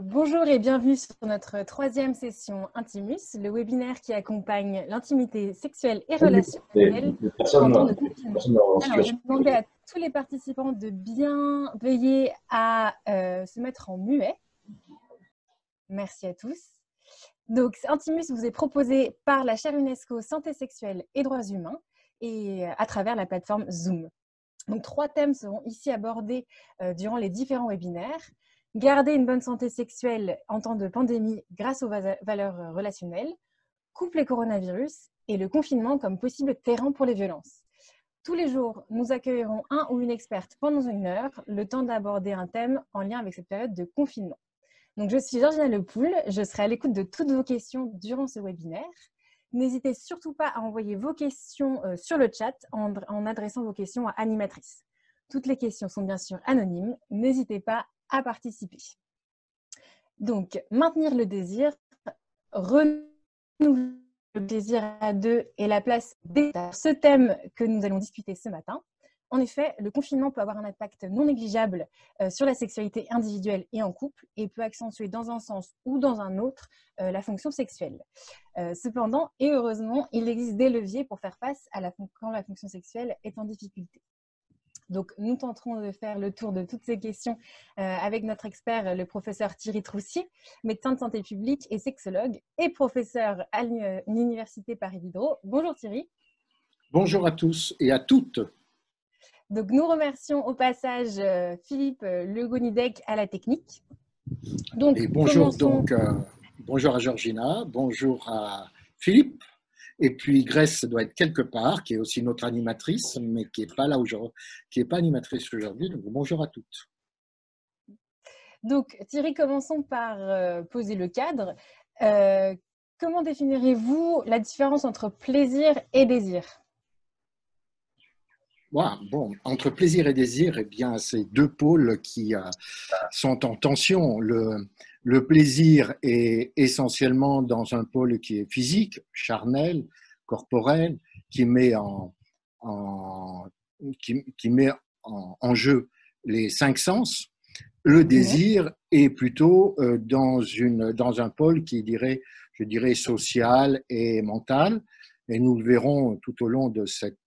Bonjour et bienvenue sur notre troisième session Intimus, le webinaire qui accompagne l'intimité sexuelle et relationnelle Des en personnes, temps de des confinement. personnes en Alors, je situation. vais demander à tous les participants de bien veiller à se mettre en muet. Merci à tous. Donc, Intimus vous est proposé par la chaire UNESCO Santé sexuelle et droits humains et à travers la plateforme Zoom. Donc, 3 thèmes seront ici abordés durant les différents webinaires. Garder une bonne santé sexuelle en temps de pandémie grâce aux valeurs relationnelles, couple et coronavirus, et le confinement comme possible terrain pour les violences. Tous les jours, nous accueillerons un ou une experte pendant 1 heure, le temps d'aborder un thème en lien avec cette période de confinement. Donc, je suis Georgina Lepoul, je serai à l'écoute de toutes vos questions durant ce webinaire. N'hésitez surtout pas à envoyer vos questions sur le chat en adressant vos questions à Animatrice. Toutes les questions sont bien sûr anonymes, n'hésitez pas à participer. Donc, maintenir le désir, renouveler le désir à deux et la place des ce thème que nous allons discuter ce matin. En effet, le confinement peut avoir un impact non négligeable sur la sexualité individuelle et en couple et peut accentuer dans un sens ou dans un autre la fonction sexuelle. Cependant, et heureusement, il existe des leviers pour faire face à quand la fonction sexuelle est en difficulté. Donc, nous tenterons de faire le tour de toutes ces questions avec notre expert, le professeur Thierry Troussier, médecin de santé publique et sexologue et professeur à l'Université Paris-Diderot. Bonjour Thierry. Bonjour à tous et à toutes. Donc, nous remercions au passage Philippe Legonidec à la technique. Donc, et bonjour, bonjour à Georgina, bonjour à Philippe. Et puis Grèce doit être quelque part, qui est aussi notre animatrice, mais qui n'est pas là aujourd'hui, qui n'est pas animatrice aujourd'hui. Donc bonjour à toutes. Donc Thierry, commençons par poser le cadre. Comment définirez-vous la différence entre plaisir et désir ? Bon, entre plaisir et désir, eh bien, c'est deux pôles qui sont en tension. Le plaisir est essentiellement dans un pôle qui est physique, charnel, corporel, qui met en jeu les 5 sens. Le désir est plutôt dans un pôle qui je dirais social et mental. Et nous le verrons tout au long de cet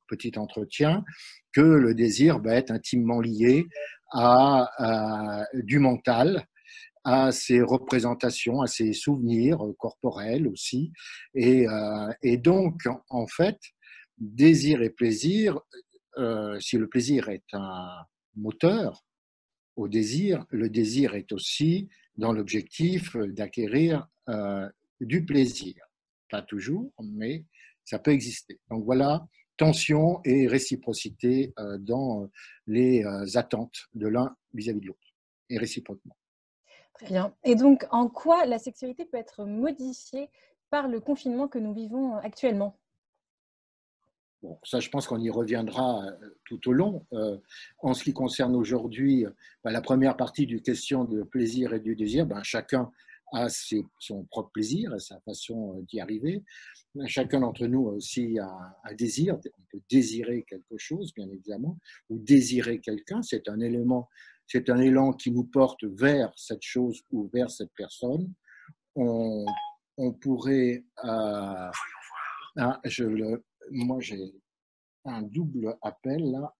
petit entretien que le désir va être intimement lié à du mental, à ses représentations, à ses souvenirs corporels aussi. Et donc, en fait, désir et plaisir, si le plaisir est un moteur au désir, le désir est aussi dans l'objectif d'acquérir du plaisir. Pas toujours, mais ça peut exister. Donc voilà, tension et réciprocité dans les attentes de l'un vis-à-vis de l'autre, et réciproquement. Très bien. Et donc, en quoi la sexualité peut être modifiée par le confinement que nous vivons actuellement ? Bon, ça, je pense qu'on y reviendra tout au long. En ce qui concerne aujourd'hui la première partie du question de plaisir et du désir, chacun a son propre plaisir et sa façon d'y arriver. Chacun d'entre nous a aussi un désir. On peut désirer quelque chose, bien évidemment, ou désirer quelqu'un. C'est un élan qui nous porte vers cette chose ou vers cette personne. On pourrait... moi, j'ai un double appel là.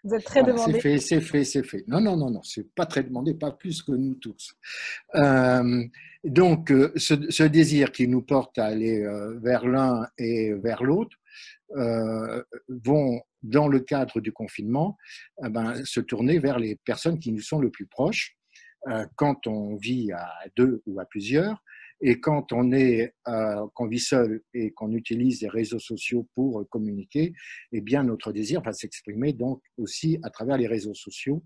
Vous êtes très demandé. C'est fait. Non, c'est pas très demandé, pas plus que nous tous. Donc, ce désir qui nous porte à aller vers l'un et vers l'autre vont, dans le cadre du confinement, se tourner vers les personnes qui nous sont le plus proches. Quand on vit à 2 ou à plusieurs, et quand qu'on vit seul et qu'on utilise les réseaux sociaux pour communiquer, eh bien notre désir va s'exprimer donc aussi à travers les réseaux sociaux.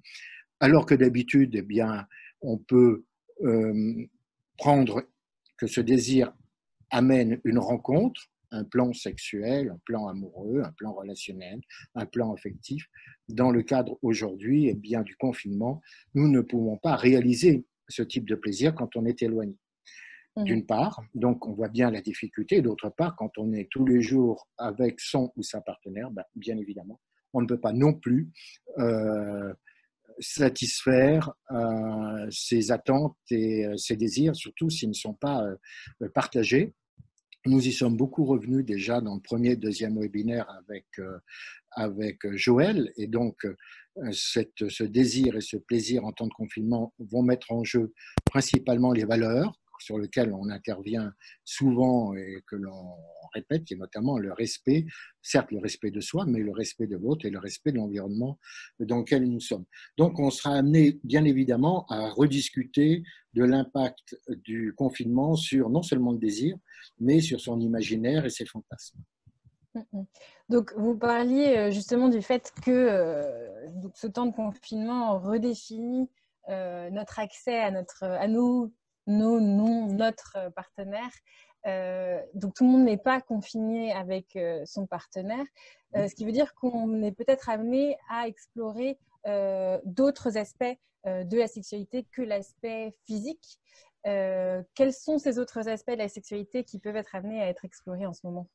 Alors que d'habitude, eh bien, on peut prendre que ce désir amène une rencontre, un plan sexuel, un plan amoureux, un plan relationnel, un plan affectif. Dans le cadre aujourd'hui eh bien, du confinement, nous ne pouvons pas réaliser ce type de plaisir quand on est éloigné. D'une part, donc on voit bien la difficulté, d'autre part, quand on est tous les jours avec son ou sa partenaire, bien évidemment, on ne peut pas non plus satisfaire ses attentes et ses désirs, surtout s'ils ne sont pas partagés. Nous y sommes beaucoup revenus déjà dans le premier et deuxième webinaire avec Joël, et donc ce désir et ce plaisir en temps de confinement vont mettre en jeu principalement les valeurs sur lesquelles on intervient souvent et que l'on répète, qui est notamment le respect, certes le respect de soi, mais le respect de l'autre et le respect de l'environnement dans lequel nous sommes. Donc on sera amené bien évidemment à rediscuter de l'impact du confinement sur non seulement le désir, mais sur son imaginaire et ses fantasmes. Donc, vous parliez justement du fait que ce temps de confinement redéfinit notre accès à notre partenaire. Donc, tout le monde n'est pas confiné avec son partenaire, ce qui veut dire qu'on est peut-être amené à explorer d'autres aspects de la sexualité que l'aspect physique. Quels sont ces autres aspects de la sexualité qui peuvent être amenés à être explorés en ce moment?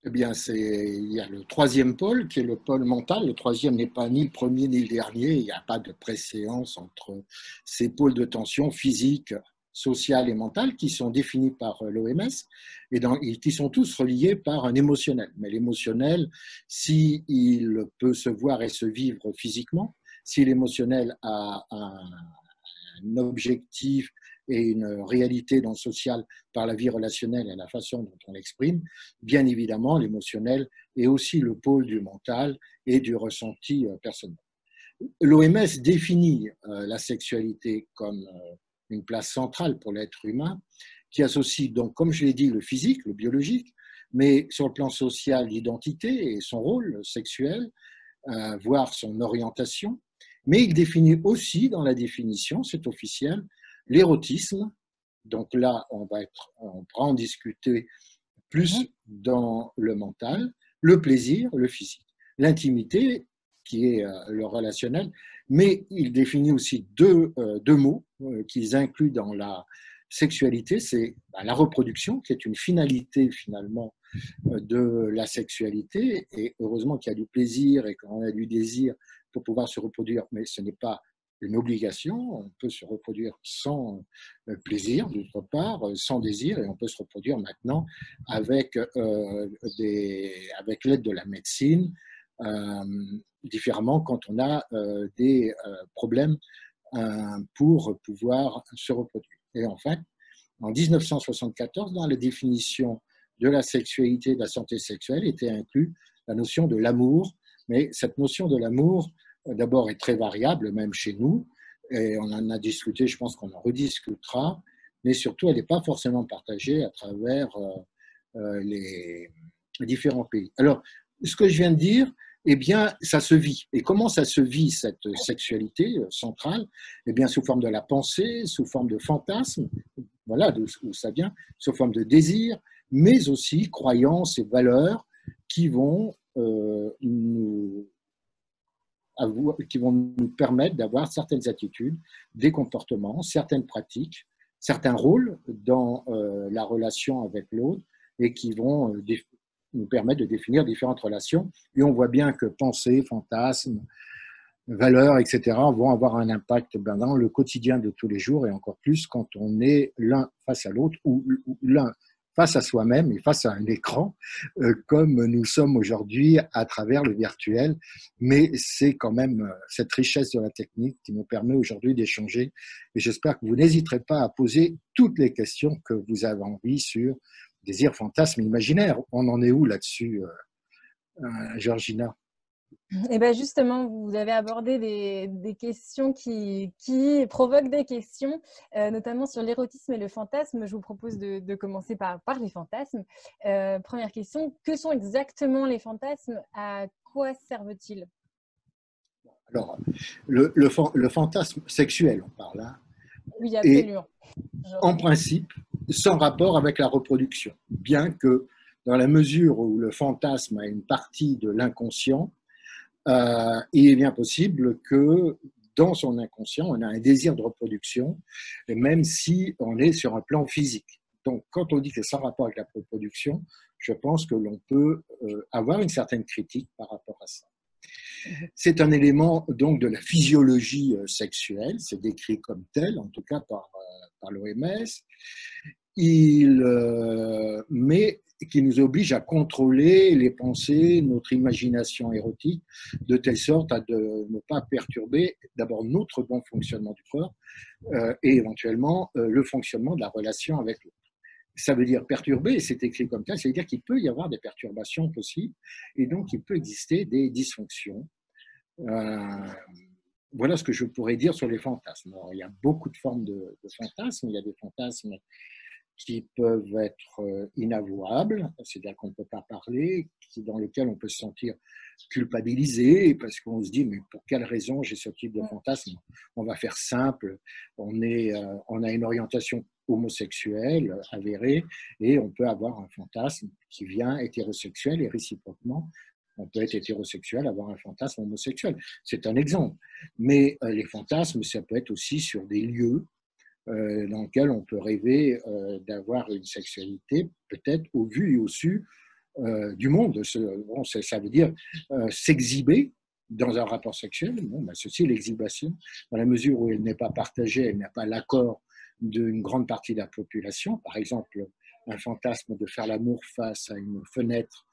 Eh bien, il y a le troisième pôle, qui est le pôle mental. Le troisième n'est pas ni le premier ni le dernier. Il n'y a pas de préséance entre ces pôles de tension physique, sociale et mentale qui sont définis par l'OMS et qui sont tous reliés par un émotionnel. Mais l'émotionnel, s'il peut se voir et se vivre physiquement, si l'émotionnel a un objectif et une réalité dans le social par la vie relationnelle et la façon dont on l'exprime, bien évidemment, l'émotionnel est aussi le pôle du mental et du ressenti personnel. L'OMS définit la sexualité comme une place centrale pour l'être humain, qui associe donc, comme je l'ai dit, le physique, le biologique, mais sur le plan social, l'identité et son rôle sexuel, voire son orientation. Mais il définit aussi, dans la définition, c'est officiel, l'érotisme. Donc là, on pourra en discuter plus dans le mental, le plaisir, le physique, l'intimité, qui est le relationnel, mais il définit aussi deux mots qu'ils incluent dans la sexualité, c'est la reproduction, qui est une finalité finalement de la sexualité, et heureusement qu'il y a du plaisir et qu'on a du désir pour pouvoir se reproduire, mais ce n'est pas une obligation, on peut se reproduire sans plaisir, d'autre part, sans désir, et on peut se reproduire maintenant avec l'aide de la médecine, différemment quand on a des problèmes pour pouvoir se reproduire. Et en fait, en 1974, dans la définition de la sexualité, de la santé sexuelle, était inclus la notion de l'amour, mais cette notion de l'amour, d'abord, est très variable, même chez nous, et on en a discuté, je pense qu'on en rediscutera, mais surtout, elle n'est pas forcément partagée à travers les différents pays. Alors, ce que je viens de dire, eh bien, ça se vit. Et comment ça se vit, cette sexualité centrale? Eh bien, sous forme de la pensée, sous forme de fantasme, voilà d'où ça vient, sous forme de désir, mais aussi croyances et valeurs qui vont nous permettre d'avoir certaines attitudes, des comportements, certaines pratiques, certains rôles dans la relation avec l'autre et qui vont nous permettre de définir différentes relations. Et on voit bien que pensée, fantasme, valeurs, etc., vont avoir un impact dans le quotidien de tous les jours et encore plus quand on est l'un face à l'autre ou l'un face à soi-même et face à un écran, comme nous sommes aujourd'hui à travers le virtuel. Mais c'est quand même cette richesse de la technique qui nous permet aujourd'hui d'échanger. Et j'espère que vous n'hésiterez pas à poser toutes les questions que vous avez envie sur désir, fantasme, imaginaire. On en est où là-dessus, Georgina? Et bien justement, vous avez abordé des questions qui provoquent des questions, notamment sur l'érotisme et le fantasme. Je vous propose de commencer par les fantasmes. Première question, que sont exactement les fantasmes? À quoi servent-ils? Alors, le fantasme sexuel, on parle là, Oui, est absolument. en principe sans rapport avec la reproduction, bien que dans la mesure où le fantasme a une partie de l'inconscient, il est bien possible que dans son inconscient, on a un désir de reproduction, même si on est sur un plan physique. Donc, quand on dit que c'est sans rapport avec la reproduction, je pense que l'on peut avoir une certaine critique par rapport à ça. C'est un élément donc de la physiologie sexuelle, c'est décrit comme tel, en tout cas par l'OMS, mais qui nous oblige à contrôler les pensées, notre imagination érotique, de telle sorte à ne pas perturber d'abord notre bon fonctionnement du corps et éventuellement le fonctionnement de la relation avec l'autre. Ça veut dire perturber, et c'est écrit comme ça, ça veut dire qu'il peut y avoir des perturbations possibles, et donc il peut exister des dysfonctions. Voilà ce que je pourrais dire sur les fantasmes. Alors, il y a beaucoup de formes de fantasmes. Il y a des fantasmes qui peuvent être inavouables, c'est-à-dire qu'on ne peut pas parler, dans lesquels on peut se sentir culpabilisé parce qu'on se dit mais pour quelle raison j'ai ce type de fantasme. On va faire simple, on a une orientation homosexuelle avérée et on peut avoir un fantasme qui vient hétérosexuel et réciproquement on peut être hétérosexuel, avoir un fantasme homosexuel. C'est un exemple. Mais les fantasmes, ça peut être aussi sur des lieux dans lequel on peut rêver d'avoir une sexualité, peut-être au vu et au su du monde. Bon, ça veut dire s'exhiber dans un rapport sexuel. Bon, ben, ceci est l'exhibition, dans la mesure où elle n'est pas partagée, elle n'a pas l'accord d'une grande partie de la population. Par exemple, un fantasme de faire l'amour face à une fenêtre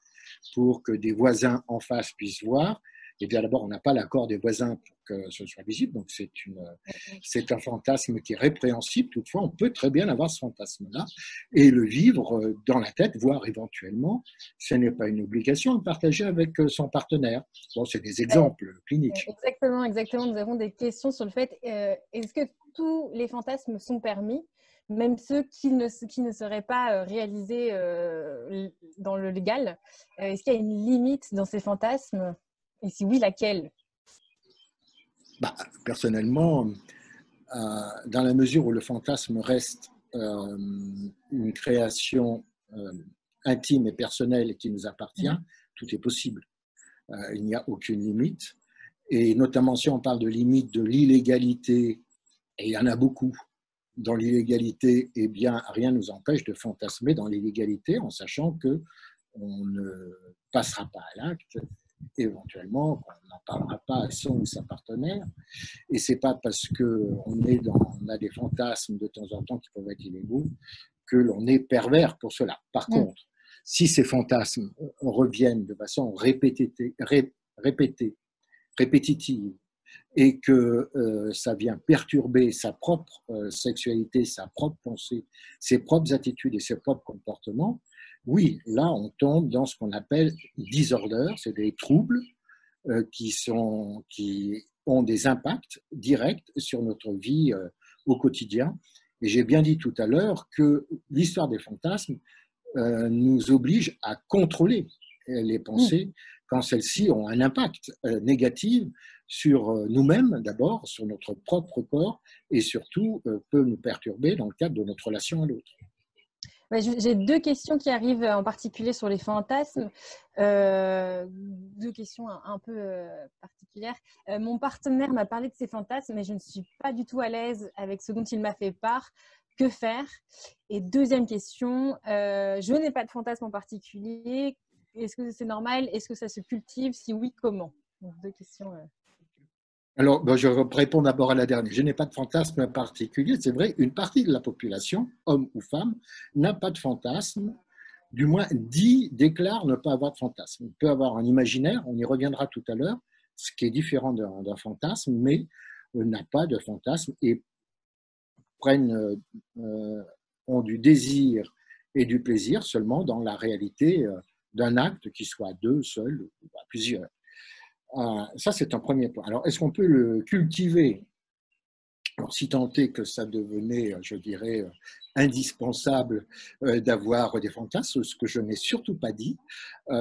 pour que des voisins en face puissent voir. Eh bien, d'abord, on n'a pas l'accord des voisins pour que ce soit visible, donc c'est un fantasme qui est répréhensible. Toutefois, on peut très bien avoir ce fantasme-là et le vivre dans la tête, voire éventuellement, ce n'est pas une obligation de partager avec son partenaire. Bon, c'est des exemples cliniques. Exactement, exactement. Nous avons des questions sur le fait, est-ce que tous les fantasmes sont permis, même ceux qui ne seraient pas réalisés dans le légal? Est-ce qu'il y a une limite dans ces fantasmes? Et si oui, laquelle? Personnellement, dans la mesure où le fantasme reste une création intime et personnelle qui nous appartient, tout est possible. Il n'y a aucune limite. Et notamment si on parle de limite de l'illégalité, et il y en a beaucoup dans l'illégalité, eh bien, rien ne nous empêche de fantasmer dans l'illégalité en sachant qu'on ne passera pas à l'acte, éventuellement, qu'on n'en parlera pas à son ou sa partenaire. Et ce n'est pas parce qu'on a des fantasmes de temps en temps qui peuvent être illégaux que l'on est pervers pour cela. Par contre, si ces fantasmes reviennent de façon répétitive, et que ça vient perturber sa propre sexualité, sa propre pensée, ses propres attitudes et ses propres comportements, oui, là, on tombe dans ce qu'on appelle disorder, c'est des troubles qui ont des impacts directs sur notre vie au quotidien. Et j'ai bien dit tout à l'heure que l'histoire des fantasmes nous oblige à contrôler les pensées quand celles-ci ont un impact négatif sur nous-mêmes d'abord, sur notre propre corps et surtout peut nous perturber dans le cadre de notre relation à l'autre. J'ai deux questions qui arrivent en particulier sur les fantasmes, deux questions un peu particulières. Mon partenaire m'a parlé de ses fantasmes, mais je ne suis pas du tout à l'aise avec ce dont il m'a fait part. Que faire? Et deuxième question, je n'ai pas de fantasme en particulier. Est-ce que c'est normal? Est-ce que ça se cultive? Si oui, comment? Donc, deux questions. Alors, je réponds d'abord à la dernière. Je n'ai pas de fantasme particulier. C'est vrai, une partie de la population, homme ou femme, n'a pas de fantasme. Du moins, déclare ne pas avoir de fantasme. Il peut avoir un imaginaire, on y reviendra tout à l'heure, ce qui est différent d'un fantasme, mais n'a pas de fantasme et ont du désir et du plaisir seulement dans la réalité d'un acte qui soit à deux, seul ou à plusieurs. Ça, c'est un premier point. Alors, est-ce qu'on peut le cultiver? Alors, si tant est que ça devenait, je dirais, indispensable d'avoir des fantasmes, ce que je n'ai surtout pas dit,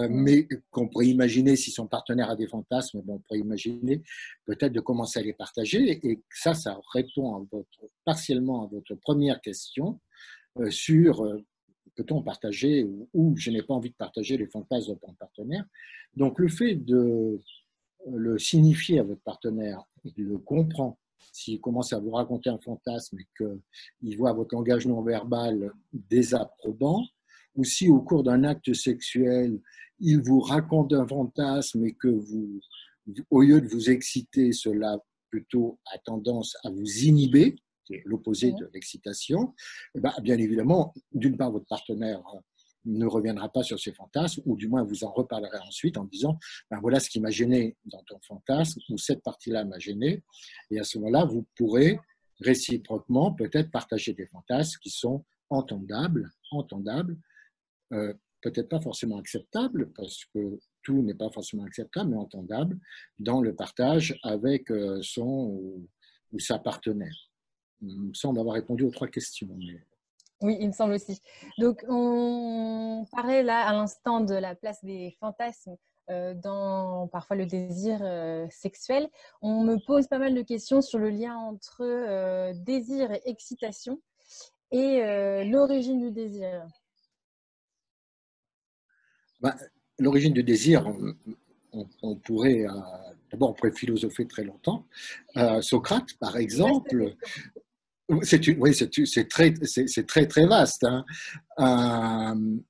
mais qu'on pourrait imaginer, si son partenaire a des fantasmes, on pourrait imaginer peut-être de commencer à les partager. Et ça répond partiellement à votre première question sur peut-on partager ou je n'ai pas envie de partager les fantasmes de mon partenaire. Donc, le fait de le signifier à votre partenaire et qu'il le comprend, s'il commence à vous raconter un fantasme et qu'il voit votre langage non verbal désapprobant, ou si au cours d'un acte sexuel, il vous raconte un fantasme et que au lieu de vous exciter, cela plutôt a tendance à vous inhiber, c'est l'opposé de l'excitation, bien évidemment, d'une part, votre partenaire ne reviendra pas sur ses fantasmes, ou du moins vous en reparlerez ensuite en disant voilà ce qui m'a gêné dans ton fantasme, ou cette partie-là m'a gêné, et à ce moment-là, vous pourrez réciproquement peut-être partager des fantasmes qui sont entendables, peut-être pas forcément acceptables, parce que tout n'est pas forcément acceptable, mais entendable dans le partage avec son ou sa partenaire. Il me semble avoir répondu aux 3 questions. Mais... Oui, il me semble aussi. Donc, on parlait là à l'instant de la place des fantasmes dans parfois le désir sexuel. On me pose pas mal de questions sur le lien entre désir et excitation et l'origine du désir. L'origine du désir, on pourrait d'abord on pourrait philosopher très longtemps. Socrate, par exemple, c'est très vaste. Hein.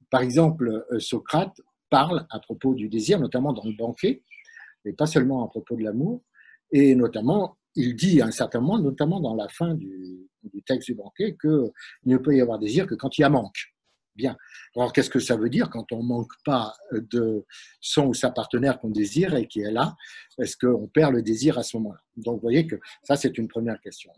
Par exemple, Socrate parle à propos du désir, notamment dans le banquet, et pas seulement à propos de l'amour, et notamment, il dit à un certain moment, notamment dans la fin du texte du banquet, qu'il ne peut y avoir désir que quand il y a manque. Bien. Alors, qu'est-ce que ça veut dire quand on ne manque pas de son ou sa partenaire qu'on désire et qui est là? Est-ce qu'on perd le désir à ce moment-là? Donc, vous voyez que ça, c'est une première question.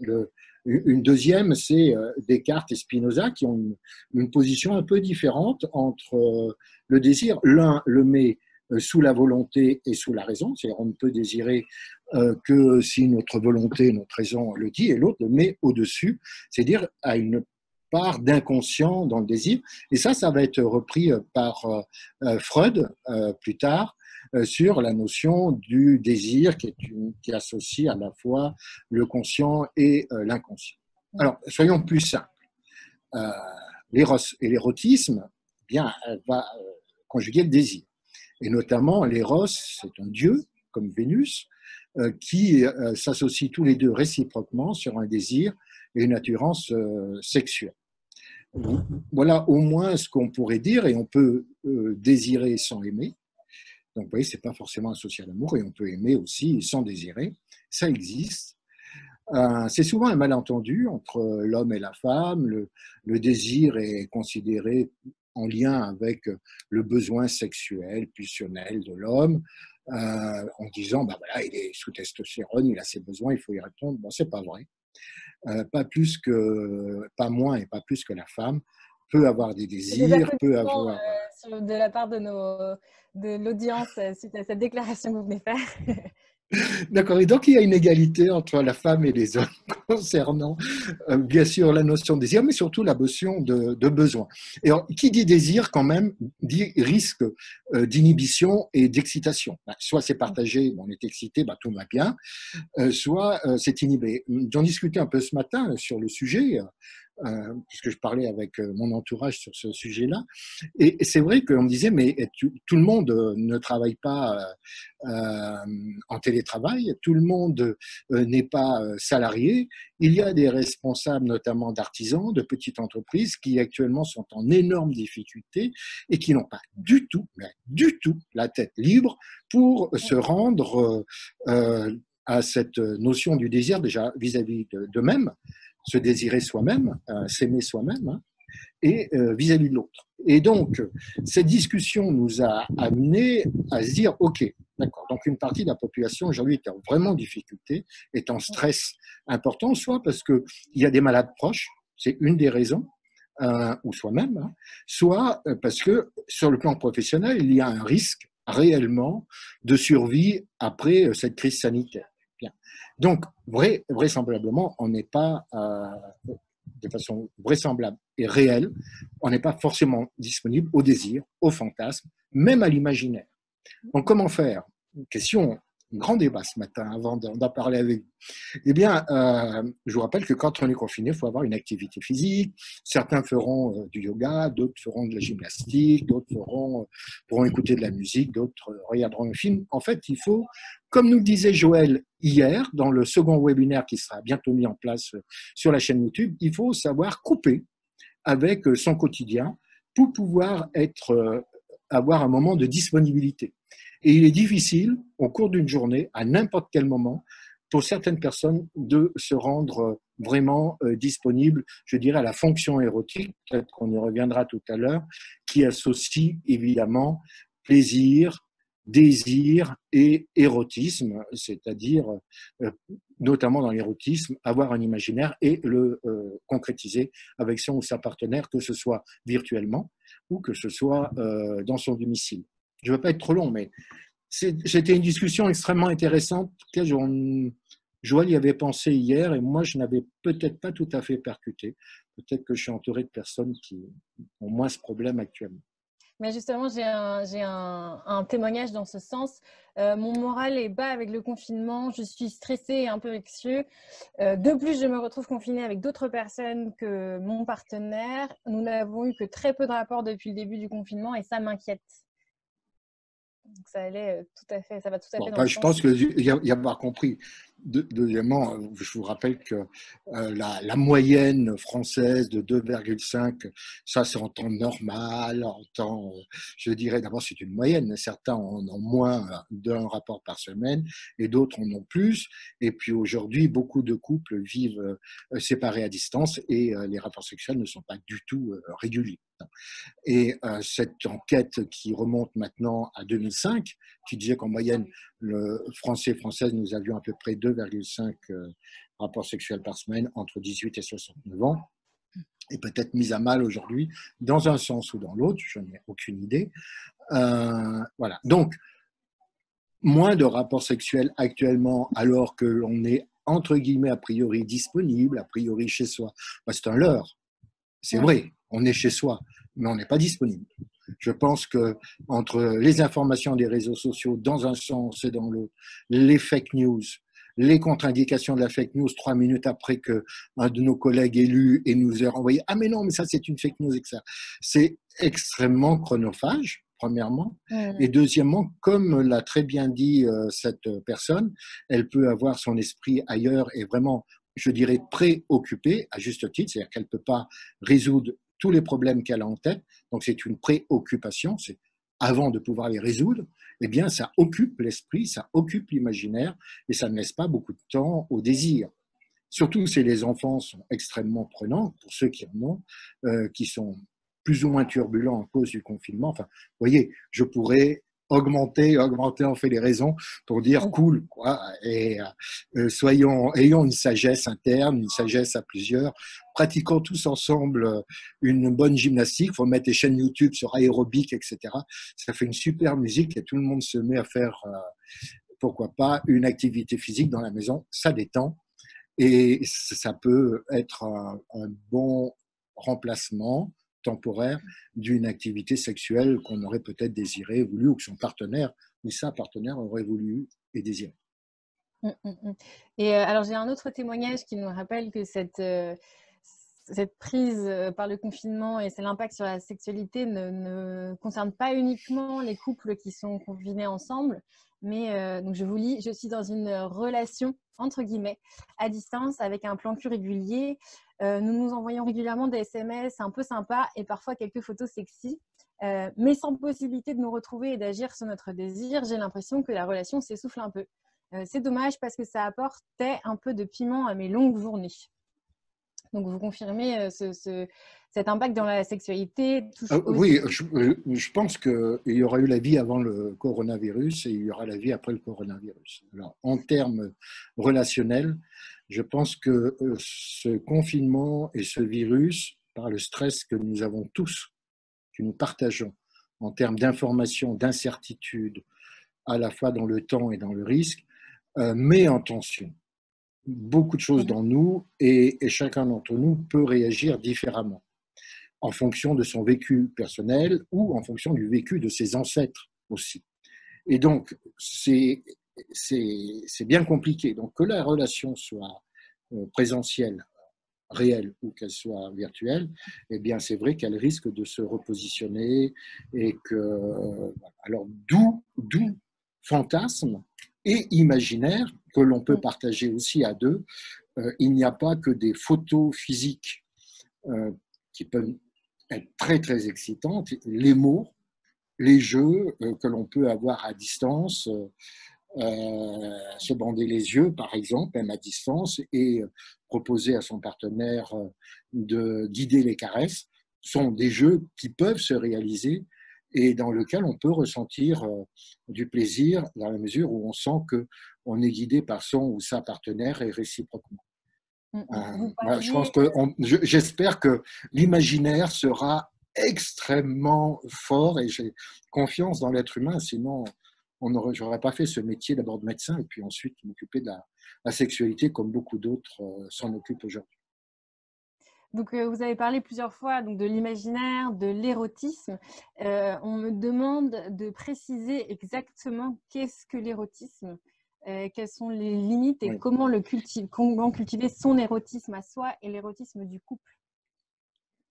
Une deuxième, c'est Descartes et Spinoza qui ont une position un peu différente entre le désir. L'un le met sous la volonté et sous la raison, c'est-à-dire on ne peut désirer que si notre volonté, notre raison le dit, et l'autre le met au-dessus, c'est-à-dire à une part d'inconscient dans le désir. Et ça va être repris par Freud plus tard sur la notion du désir qui associe à la fois le conscient et l'inconscient. Alors, soyons plus simples. L'éros et l'érotisme, va conjuguer le désir. Et notamment, l'éros, c'est un dieu, comme Vénus, qui s'associent tous les deux réciproquement sur un désir et une attirance sexuelle. Voilà au moins ce qu'on pourrait dire, et on peut désirer sans aimer. Donc, vous voyez, ce n'est pas forcément associé à l'amour, et on peut aimer aussi sans désirer. Ça existe. C'est souvent un malentendu entre l'homme et la femme. Le désir est considéré en lien avec le besoin sexuel, pulsionnel de l'homme, en disant, voilà, il est sous testostérone, il a ses besoins, il faut y répondre. Bon, c'est pas vrai. Pas moins et pas plus que la femme peut avoir des désirs, peut avoir... de la part de l'audience suite à cette déclaration que vous venez de faire. D'accord, et donc il y a une égalité entre la femme et les hommes concernant bien sûr la notion de désir, mais surtout la notion de besoin. Et alors, qui dit désir quand même dit risque d'inhibition et d'excitation. Soit c'est partagé, on est excité, tout va bien, soit c'est inhibé. J'en discutais un peu ce matin sur le sujet, puisque je parlais avec mon entourage sur ce sujet-là, et c'est vrai qu'on me disait, mais tout le monde ne travaille pas en télétravail, tout le monde n'est pas salarié, il y a des responsables notamment d'artisans, de petites entreprises qui actuellement sont en énorme difficulté et qui n'ont pas du tout la tête libre pour se rendre à cette notion du désir déjà vis-à-vis d'eux-mêmes, se désirer soi-même, s'aimer soi-même, et vis-à-vis de l'autre. Et donc, cette discussion nous a amené à se dire, OK, d'accord, donc une partie de la population aujourd'hui est en vraiment difficulté, est en stress important, soit parce qu'il y a des malades proches, c'est une des raisons, ou soi-même, soit parce que sur le plan professionnel, il y a un risque réellement de survie après cette crise sanitaire. Bien. Donc, vraisemblablement, on n'est pas, de façon vraisemblable et réelle, on n'est pas forcément disponible au désir, au fantasme, même à l'imaginaire. Donc, comment faire? Une question, un grand débat ce matin avant d'en parler avec vous. Eh bien, je vous rappelle que quand on est confiné, il faut avoir une activité physique. Certains feront du yoga, d'autres feront de la gymnastique, d'autres pourront écouter de la musique, d'autres regarderont un film. En fait, il faut, comme nous le disait Joël hier, dans le second webinaire qui sera bientôt mis en place sur la chaîne YouTube, il faut savoir couper avec son quotidien pour pouvoir avoir un moment de disponibilité. Et il est difficile, au cours d'une journée, à n'importe quel moment, pour certaines personnes, de se rendre vraiment disponible, je dirais, à la fonction érotique, peut-être qu'on y reviendra tout à l'heure, qui associe évidemment plaisir, désir et érotisme, c'est-à-dire, notamment dans l'érotisme, avoir un imaginaire et le concrétiser avec son ou sa partenaire, que ce soit virtuellement ou que ce soit dans son domicile. Je ne veux pas être trop long, mais c'était une discussion extrêmement intéressante que Joël y avait pensé hier et moi, je n'avais peut-être pas tout à fait percuté. Peut-être que je suis entouré de personnes qui ont moins ce problème actuellement. Mais justement, j'ai un témoignage dans ce sens. Mon moral est bas avec le confinement. Je suis stressée et un peu anxieuse. De plus, je me retrouve confinée avec d'autres personnes que mon partenaire. Nous n'avons eu que très peu de rapports depuis le début du confinement et ça m'inquiète. Donc ça allait tout à fait, ça va tout à fait dans le Je sens. pense qu'il y a avoir compris. Deuxièmement, je vous rappelle que la moyenne française de 2,5, ça c'est en temps normal, en temps, je dirais d'abord c'est une moyenne, certains en ont moins d'un rapport par semaine et d'autres en ont plus. Et puis aujourd'hui, beaucoup de couples vivent séparés à distance et les rapports sexuels ne sont pas du tout réguliers. Et cette enquête qui remonte maintenant à 2005, qui disait qu'en moyenne, le Français et Françaises, nous avions à peu près 2,5 rapports sexuels par semaine entre 18 et 69 ans, est peut-être mise à mal aujourd'hui, dans un sens ou dans l'autre, je n'ai aucune idée. Voilà. Donc, moins de rapports sexuels actuellement, alors que l'on est, entre guillemets, a priori disponible, a priori chez soi. Ben, c'est un leurre. C'est vrai, on est chez soi, mais on n'est pas disponible. Je pense que entre les informations des réseaux sociaux dans un sens et dans l'autre, les fake news, les contre-indications de la fake news 3 minutes après que un de nos collègues est lu et nous a renvoyé, ah mais non, mais ça c'est une fake news, etc. C'est extrêmement chronophage, premièrement. Et deuxièmement, comme l'a très bien dit cette personne, elle peut avoir son esprit ailleurs et vraiment, je dirais, préoccupée, à juste titre, c'est-à-dire qu'elle ne peut pas résoudre tous les problèmes qu'elle a en tête. Donc, c'est une préoccupation. C'est avant de pouvoir les résoudre, eh bien, ça occupe l'esprit, ça occupe l'imaginaire et ça ne laisse pas beaucoup de temps au désir. Surtout si les enfants sont extrêmement prenants, pour ceux qui en ont, qui sont plus ou moins turbulents à cause du confinement. Enfin, vous voyez, je pourrais augmenter en fait les raisons pour dire cool, quoi, et ayons une sagesse interne, une sagesse à plusieurs, pratiquons tous ensemble une bonne gymnastique, il faut mettre des chaînes YouTube sur aérobic, etc. Ça fait une super musique et tout le monde se met à faire, pourquoi pas, une activité physique dans la maison, ça détend. Et ça peut être un bon remplacement temporaire d'une activité sexuelle qu'on aurait peut-être désiré, voulu, ou que son partenaire ou sa partenaire aurait voulu et désiré. Et alors, j'ai un autre témoignage qui nous rappelle que cette prise par le confinement et c'est l'impact sur la sexualité ne concerne pas uniquement les couples qui sont confinés ensemble, mais donc je vous lis, je suis dans une relation entre guillemets à distance avec un plan cul régulier. Nous nous envoyons régulièrement des SMS un peu sympas et parfois quelques photos sexy, mais sans possibilité de nous retrouver et d'agir sur notre désir. J'ai l'impression que la relation s'essouffle un peu. C'est dommage parce que ça apportait un peu de piment à mes longues journées. Donc, vous confirmez cet impact dans la sexualité Oui, je pense qu'il y aura eu la vie avant le coronavirus et il y aura la vie après le coronavirus. Alors, en termes relationnels, je pense que ce confinement et ce virus, par le stress que nous avons tous, que nous partageons, en termes d'information, d'incertitude, à la fois dans le temps et dans le risque, met en tension beaucoup de choses dans nous et chacun d'entre nous peut réagir différemment en fonction de son vécu personnel ou en fonction du vécu de ses ancêtres aussi. Et donc, c'est bien compliqué. Donc, que la relation soit présentielle, réelle ou qu'elle soit virtuelle, eh bien, c'est vrai qu'elle risque de se repositionner et que, alors, d'où fantasme et imaginaire que l'on peut partager aussi à deux. Il n'y a pas que des photos physiques qui peuvent être très, très excitantes. Les mots les jeux que l'on peut avoir à distance, se bander les yeux, par exemple, même à distance, et proposer à son partenaire de guider les caresses, sont des jeux qui peuvent se réaliser et dans lesquels on peut ressentir du plaisir dans la mesure où on sent qu'on est guidé par son ou sa partenaire et réciproquement. Vous Je pense parliez, que j'espère que l'imaginaire sera extrêmement fort et j'ai confiance dans l'être humain, sinon j'aurais pas fait ce métier d'abord de médecin et puis ensuite m'occuper de la sexualité comme beaucoup d'autres s'en occupent aujourd'hui. donc vous avez parlé plusieurs fois donc, de l'imaginaire, de l'érotisme. On me demande de préciser exactement qu'est-ce que l'érotisme, quelles sont les limites et Oui. comment cultiver son érotisme à soi et l'érotisme du couple.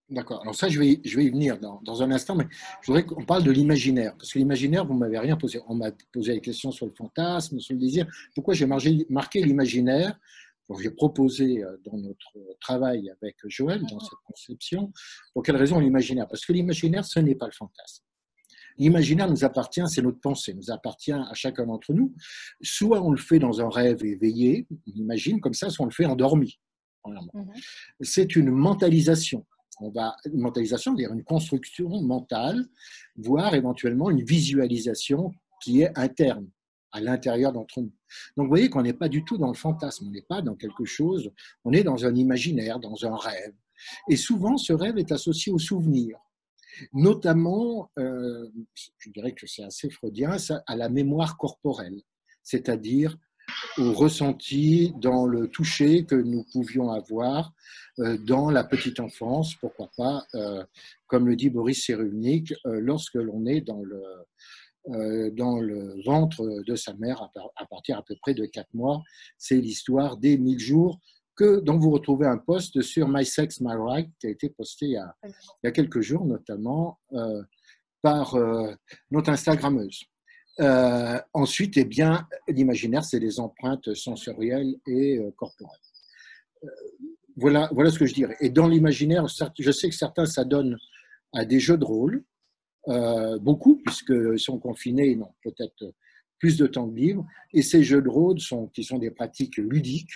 D'accord. Alors ça, je vais y venir dans un instant, mais je voudrais qu'on parle de l'imaginaire. Parce que l'imaginaire, vous ne m'avez rien posé. On m'a posé des questions sur le fantasme, sur le désir. Pourquoi j'ai marqué l'imaginaire? J'ai proposé dans notre travail avec Joël, dans cette conception, pour quelle raison l'imaginaire? Parce que l'imaginaire, ce n'est pas le fantasme. L'imaginaire nous appartient, c'est notre pensée, nous appartient à chacun d'entre nous. Soit on le fait dans un rêve éveillé, on imagine comme ça, soit on le fait endormi. C'est une mentalisation. Une mentalisation, c'est-à-dire une construction mentale, voire éventuellement une visualisation qui est interne, à l'intérieur d'entre nous. Donc vous voyez qu'on n'est pas du tout dans le fantasme, on n'est pas dans quelque chose, on est dans un imaginaire, dans un rêve. Et souvent, ce rêve est associé au souvenir, notamment, je dirais que c'est assez freudien, à la mémoire corporelle, c'est-à-dire au ressenti, dans le toucher que nous pouvions avoir dans la petite enfance, pourquoi pas, comme le dit Boris Cyrulnik, lorsque l'on est dans le ventre de sa mère à partir à peu près de 4 mois. C'est l'histoire des 1000 jours dont vous retrouvez un post sur My Sex, My Right qui a été posté il y a quelques jours, notamment par notre Instagrammeuse. Ensuite, eh bien, l'imaginaire, c'est les empreintes sensorielles et corporelles. Voilà ce que je dirais. Et dans l'imaginaire, je sais que certains s'adonnent à des jeux de rôle, beaucoup, puisqu'ils sont confinés, ils ont peut-être plus de temps de libre. Et ces jeux de rôle, qui sont des pratiques ludiques,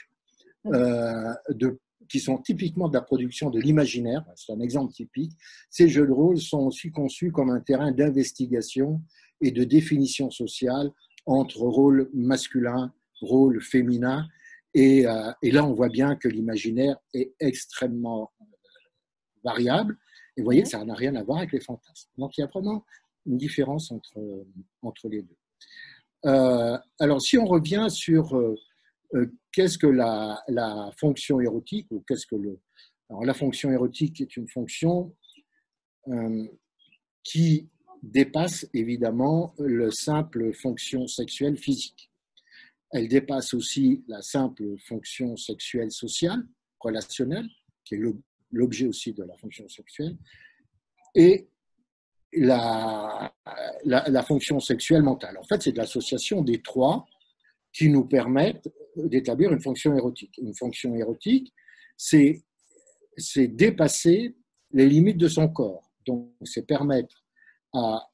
qui sont typiquement de la production de l'imaginaire, c'est un exemple typique. Ces jeux de rôle sont aussi conçus comme un terrain d'investigation et de définition sociale entre rôle masculin, rôle féminin. Et là, on voit bien que l'imaginaire est extrêmement variable. Et vous voyez que ça n'a rien à voir avec les fantasmes. Donc, il y a vraiment une différence entre les deux. Alors, si on revient sur qu'est-ce que la fonction érotique, ou qu'est-ce que Alors, la fonction érotique est une fonction qui dépasse évidemment le simple fonction sexuelle physique. Elle dépasse aussi la simple fonction sexuelle sociale, relationnelle, qui est l'objet aussi de la fonction sexuelle, et la fonction sexuelle mentale. En fait, c'est de l'association des trois qui nous permettent d'établir une fonction érotique. Une fonction érotique, c'est dépasser les limites de son corps. Donc, c'est permettre à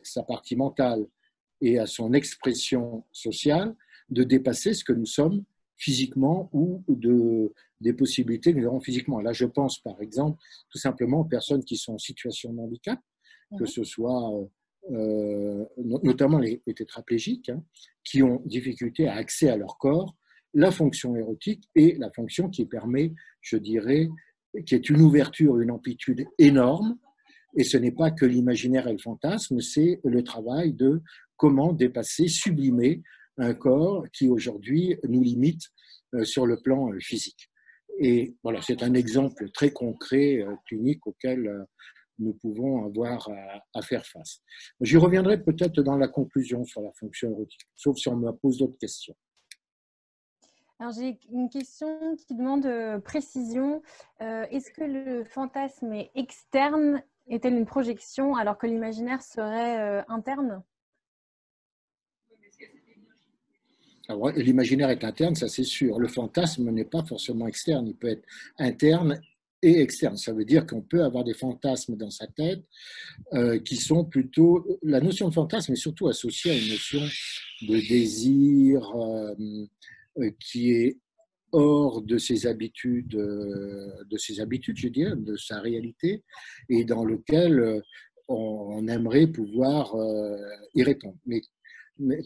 sa partie mentale et à son expression sociale de dépasser ce que nous sommes physiquement ou des possibilités que nous avons physiquement. Là, je pense par exemple tout simplement aux personnes qui sont en situation de handicap, que ce soit notamment les tétraplégiques, qui ont difficulté à accès à leur corps. La fonction érotique est la fonction qui permet, je dirais, qui est une ouverture, une amplitude énorme. Et ce n'est pas que l'imaginaire et le fantasme, c'est le travail de comment dépasser, sublimer un corps qui aujourd'hui nous limite sur le plan physique. Et voilà, c'est un exemple très concret, clinique, auquel nous pouvons avoir à faire face. J'y reviendrai peut-être dans la conclusion sur la fonction érotique, sauf si on me pose d'autres questions. Alors, j'ai une question qui demande précision. Est-ce que le fantasme est externe, est-elle une projection, alors que l'imaginaire serait interne? Alors, l'imaginaire est interne, ça c'est sûr. Le fantasme n'est pas forcément externe, il peut être interne et externe. Ça veut dire qu'on peut avoir des fantasmes dans sa tête qui sont plutôt… La notion de fantasme est surtout associée à une notion de désir qui est hors de ses habitudes, je dirais, de sa réalité, et dans lequel on aimerait pouvoir y répondre. Mais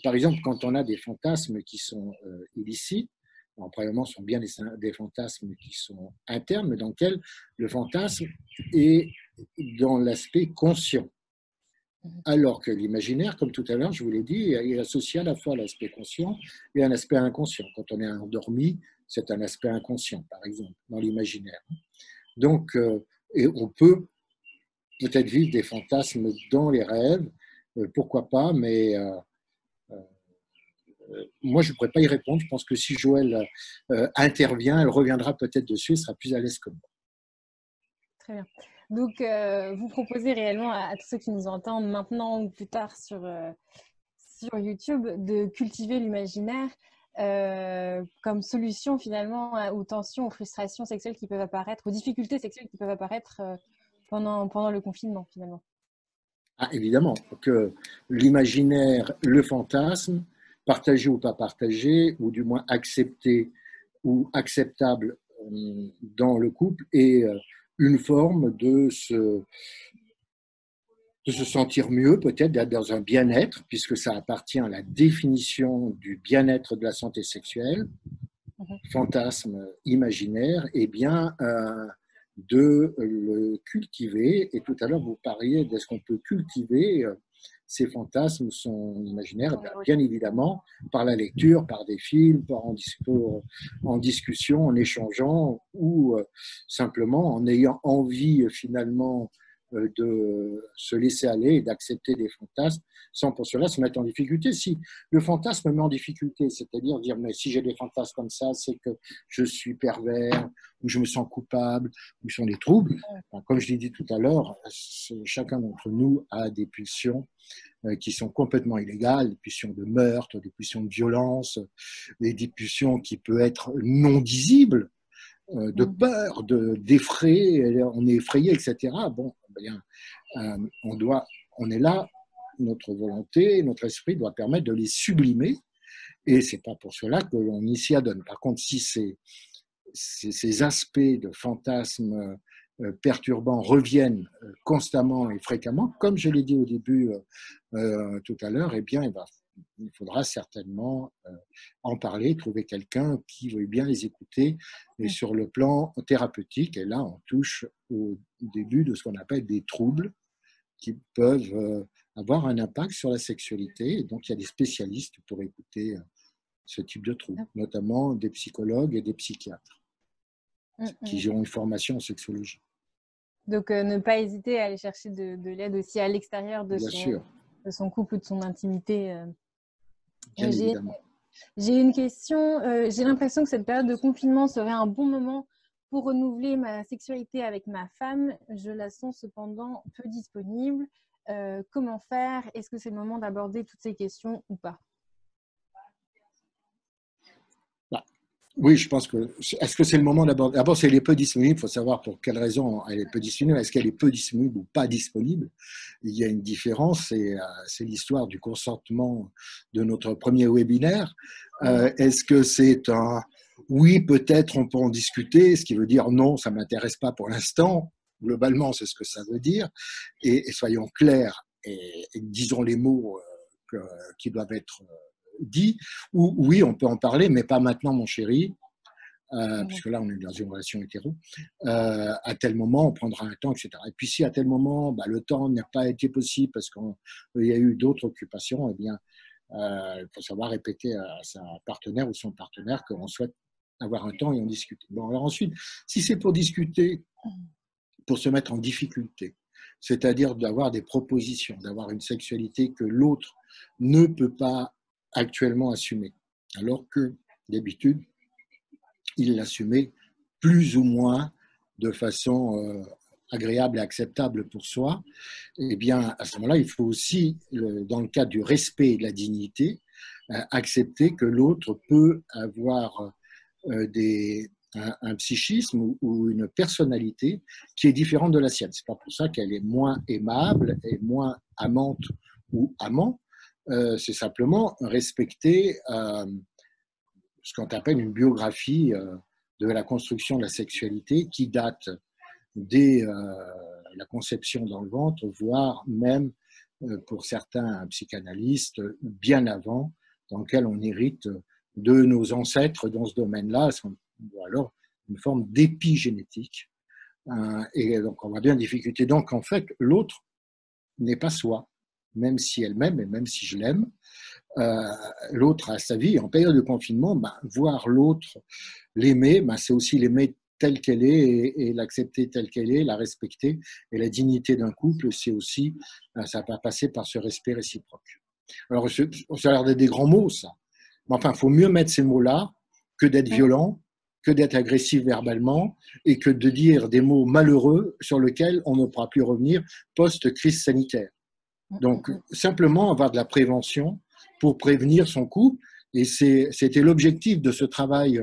par exemple, quand on a des fantasmes qui sont illicites, alors, probablement sont bien des fantasmes qui sont internes, mais dans lesquels le fantasme est dans l'aspect conscient. Alors que l'imaginaire, comme tout à l'heure, je vous l'ai dit, est associé à la fois à l'aspect conscient et à un aspect inconscient. Quand on est endormi, c'est un aspect inconscient, par exemple, dans l'imaginaire. Donc, et on peut peut-être vivre des fantasmes dans les rêves, pourquoi pas, mais moi, je ne pourrais pas y répondre. Je pense que si Joël intervient, elle reviendra peut-être dessus, elle sera plus à l'aise que moi. Très bien. Donc, vous proposez réellement à tous ceux qui nous entendent maintenant ou plus tard sur YouTube de cultiver l'imaginaire comme solution finalement aux tensions, aux frustrations sexuelles qui peuvent apparaître, aux difficultés sexuelles qui peuvent apparaître pendant le confinement finalement. Ah, évidemment, que l'imaginaire, le fantasme, partagé ou pas partagé, ou du moins accepté ou acceptable dans le couple, est une forme de se sentir mieux, peut-être d'être dans un bien-être, puisque ça appartient à la définition du bien-être de la santé sexuelle, fantasme imaginaire, et bien de le cultiver. Et tout à l'heure, vous parliez d'est-ce qu'on peut cultiver ces fantasmes, son imaginaire, bien évidemment, par la lecture, par des films, en discussion, en échangeant, ou simplement en ayant envie finalement de se laisser aller et d'accepter des fantasmes sans pour cela se mettre en difficulté. Si le fantasme me met en difficulté, c'est-à-dire dire mais si j'ai des fantasmes comme ça, c'est que je suis pervers, ou je me sens coupable, ou sont des troubles. Enfin, comme je l'ai dit tout à l'heure, chacun d'entre nous a des pulsions qui sont complètement illégales, des pulsions de meurtre, des pulsions de violence, des pulsions qui peuvent être non visibles, de peur, d'effrayer, on est effrayé, etc. Bon, bien, on est là, notre volonté, notre esprit doit permettre de les sublimer, et c'est pas pour cela que l'on s'y adonne. Par contre, si ces aspects de fantasmes perturbants reviennent constamment et fréquemment, comme je l'ai dit au début tout à l'heure, eh bien, il faudra certainement en parler, trouver quelqu'un qui veuille bien les écouter, et sur le plan thérapeutique, et là, on touche au début de ce qu'on appelle des troubles qui peuvent avoir un impact sur la sexualité, et donc il y a des spécialistes pour écouter ce type de troubles, notamment des psychologues et des psychiatres qui ont une formation en sexologie. Donc, ne pas hésiter à aller chercher de l'aide aussi à l'extérieur de son couple ou de son intimité. Bien évidemment. J'ai une question. J'ai l'impression que cette période de confinement serait un bon moment pour renouveler ma sexualité avec ma femme. Je la sens cependant peu disponible. Comment faire? Est-ce que c'est le moment d'aborder toutes ces questions ou pas? Oui, je pense que… Est-ce que c'est le moment d'aborder… D'abord, si elle est peu disponible, il faut savoir pour quelle raison elle est peu disponible. Est-ce qu'elle est peu disponible ou pas disponible? Il y a une différence, c'est l'histoire du consentement de notre premier webinaire. Est-ce que c'est un… Oui, peut-être on peut en discuter, ce qui veut dire non, ça ne m'intéresse pas pour l'instant. Globalement, c'est ce que ça veut dire. Et soyons clairs et disons les mots qui doivent être dit, ou oui, on peut en parler, mais pas maintenant, mon chéri, puisque là, on est dans une relation hétéro. À tel moment, on prendra un temps, etc. Et puis, si à tel moment, le temps n'a pas été possible parce qu'il y a eu d'autres occupations, eh bien, il faut savoir répéter à sa partenaire ou son partenaire qu'on souhaite avoir un temps et en discuter. Bon, alors ensuite, si c'est pour discuter, pour se mettre en difficulté, c'est-à-dire d'avoir des propositions, d'avoir une sexualité que l'autre ne peut pas actuellement assumer, alors que d'habitude, il l'assumait plus ou moins de façon agréable et acceptable pour soi, eh bien, à ce moment-là, il faut aussi, dans le cadre du respect et de la dignité, accepter que l'autre peut avoir un psychisme ou une personnalité qui est différente de la sienne. C'est pas pour ça qu'elle est moins aimable et moins amante ou amant. C'est simplement respecter ce qu'on appelle une biographie de la construction de la sexualité qui date dès la conception dans le ventre, voire même pour certains psychanalystes bien avant, dans lequel on hérite de nos ancêtres dans ce domaine-là, ou alors une forme d'épigénétique. Et donc on va bien difficulté. Donc en fait, l'autre n'est pas soi, même si elle m'aime et même si je l'aime. L'autre a sa vie. En période de confinement, voir l'autre, l'aimer, c'est aussi l'aimer telle qu'elle est et l'accepter telle qu'elle est, la respecter. Et la dignité d'un couple, c'est aussi, ça va passer par ce respect réciproque. Alors, ça a l'air d'être des grands mots, ça. Mais enfin, il faut mieux mettre ces mots-là que d'être violent, que d'être agressif verbalement et que de dire des mots malheureux sur lesquels on ne pourra plus revenir post-crise sanitaire. Donc, simplement avoir de la prévention pour prévenir son couple. Et c'était l'objectif de ce travail